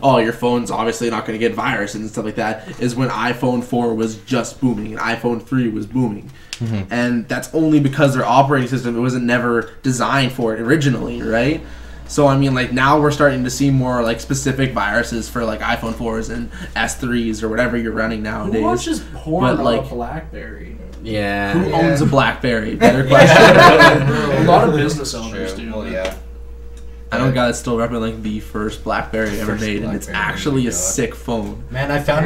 oh, your phone's obviously not going to get viruses and stuff like that, is when iPhone 4 was just booming and iPhone 3 was booming. And that's only because their operating system, it wasn't never designed for it originally, right? So I mean, now we're starting to see more specific viruses for iPhone 4s and S3s or whatever you're running nowadays. Who watches porn But, on a BlackBerry? Yeah. Who owns a BlackBerry? Better question. A lot of business owners do. Well, yeah. I know a guy that's still repping the first BlackBerry ever First made, and it's BlackBerry, actually oh my a God. sick phone. Man, I found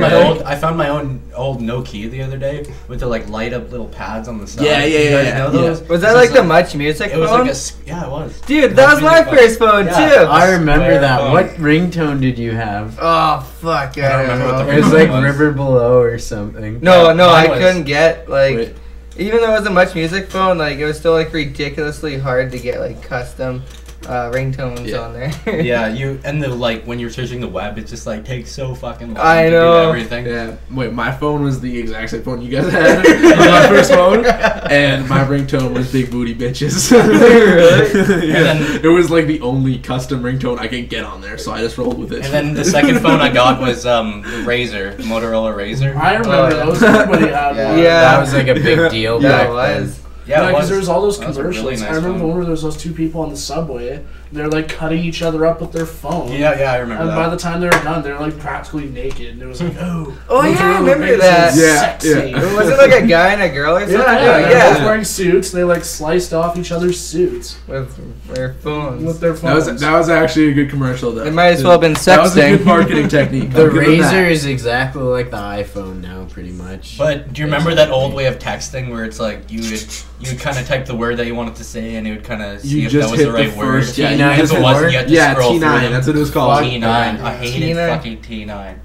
my own old Nokia the other day with the light up little pads on the side. Yeah, You guys yeah. know those? Was that the Much Music It was phone? yeah, it was. Dude, that was my first phone Yeah. too. I remember Swear that. phone. What ringtone did you have? Oh fuck! I don't remember what the It was ringtone was. River Below or something. No, Mine I was- couldn't get Wait. even though it was a Much Music phone, it was still ridiculously hard to get custom ringtones Yeah. on there. Yeah, and the like when you're searching the web, it just like takes so fucking long I to know. do everything. Yeah. Wait, my phone was the exact same phone you guys had. It was my first phone, and my ringtone was "Big Booty Bitches." Really? Yeah. And then- it was like the only custom ringtone I could get on there, so I just rolled with it. And then the second phone I got was the Razor, Motorola Razor. I remember yeah. those. Everybody had one. Yeah. That was like a big deal Yeah, back it then. was. Yeah, because there was all those That was a commercials. really nice I remember phone. one where there was those two people on the subway. They're like cutting each other up with their phone. Yeah, I remember And that. by the time they were done, they were like practically naked. And it was like, oh. Oh, yeah, I Motorola remember Razor that. is Yeah, Sexy. yeah. Was it like a guy and a girl or something? Yeah. yeah. Both wearing suits. They like sliced off each other's suits With their phones. with their that phones. was actually a good commercial though. It might as well have been That was a sexting. good marketing technique. The I'll give them that. Razor is exactly like the iPhone now, pretty much. But do you remember that old way of texting where it's like you would kind of type the word that you wanted to say and it would kind of see You if that just was hit the right the word. first- yeah, you And if just it wasn't, you had to Yeah, scroll T9. through them. That's what it was called. T9. I hated T9. fucking T9.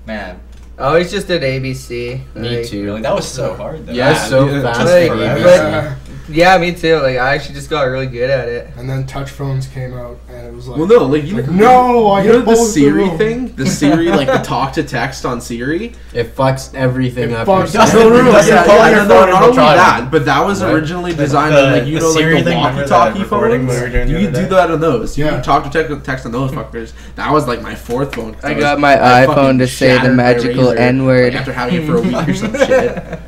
Man, I always just did ABC. Me Like, too. really, that was so hard. Though. Yeah, Yeah, so yeah, fast. just for forever. ABC. Yeah, me too. Like I actually just got really good at it. And then touch phones came out, and it was like, Well, no, like you like, know, no, I you know hit the both Siri of them. thing, the Siri like the talk to text on Siri. It fucks everything It up. fucks- your No, no, no, system. yeah, calling your no, phone not and only try that, but that was What? originally designed on like you know Siri like the thing, remember walkie-talkie that recording phones. we were doing the You other do day? that on those. You Yeah. can talk to text on those fuckers. That was like my fourth phone. 'cause I was- got my I iPhone fucking to say the shattered my magical Razr, N-word. like, after having it for a week or some shit.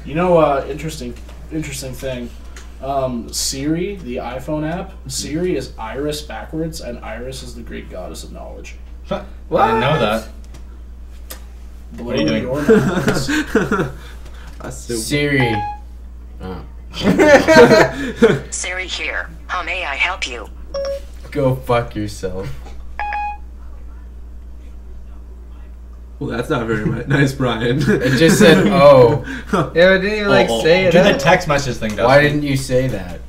You know, interesting thing. Siri, the iPhone app, Siri is Iris backwards, and Iris is the Greek goddess of knowledge. I didn't know that. Blow are you doing? your minds. That's so Siri. Oh. Siri here. How may I help you? Go fuck yourself. well, that's not very nice, Brian. It just said, oh. Yeah, I didn't even like say it. Do the out. text message thing, Dustin. Why didn't you say that?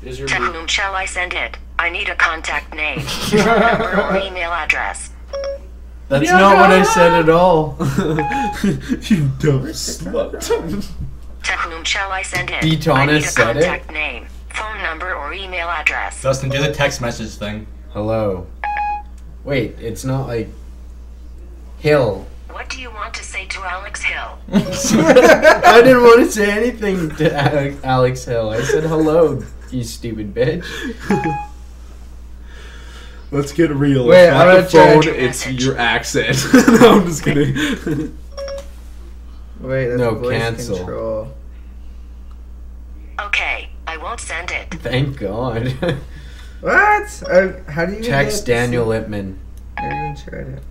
Is your To whom shall I send it? I need a contact name, phone number, or email address. That's not what I said at all. you dumb slut. To whom shall I send it? Daytona I need a said it? contact name, phone number, or email address. Dustin, do the text message thing. Hello. Wait, it's not like Hill. What do you want to say to Alex Hill? I didn't want to say anything to Alex Hill. I said hello, you stupid bitch. Let's get real. Wait, It's I'm not gonna the phone, check. it's your accent. No, I'm just kidding. Wait, that's No, voice cancel. control. Okay, I won't send it. Thank God. What? How do you Text get Daniel Lippman. Never even tried it.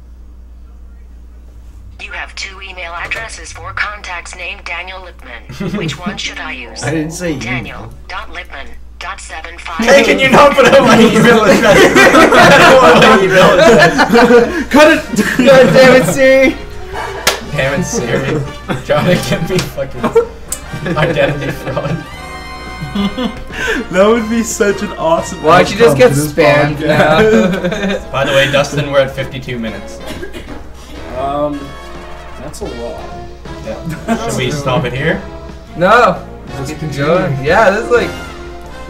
You have 2 email addresses for contacts named Daniel Lipman. Which one should I use? I didn't say Daniel.Lipman.75. Hey, can you not put out my email address? I don't want my email address. Cut it! God damn it, Siri! Damn it, Siri. Trying to get me fucking identity fraud. That would be such an awesome. Why don't you just get outcome to this spammed podcast. now? By the way, Dustin, we're at 52 minutes. That's a lot. Yeah. Should we stop it here? No. Let's Keep continue. going. Yeah, this is like.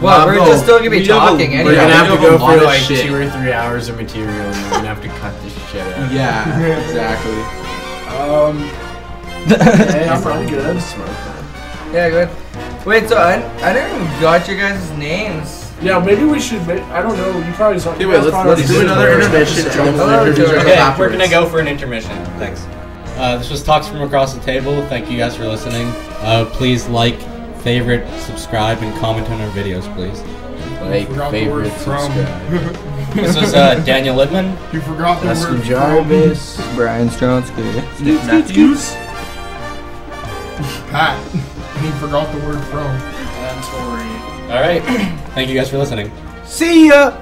Well, we're no, just still gonna be we have a- talking We're anyway. gonna have to we have go a lot for of like shit. 2 or 3 hours of material, and we're gonna have to cut this shit out. Yeah, exactly. Hey, I'm pretty good. Smoke, man. Yeah, good. Wait, so I never even got your guys' names. Yeah, maybe we should. I don't know. You probably saw. Okay, wait, let's do another intermission. And then we'll Hello, introduce Tory. ourselves Okay, we're afterwards. gonna go for an intermission. Thanks. This was Talks from Across the Table. Thank you guys for listening. Please like, favorite, subscribe, and comment on our videos, please. Like, Forgot the word favorite, from. subscribe. This was Daniel Lippman. You forgot the Dustin word Jarvis. Brian Stronsky. Nick Matthews. from. Pat. He forgot the word from. And Tory. All right. Thank you guys for listening. See ya!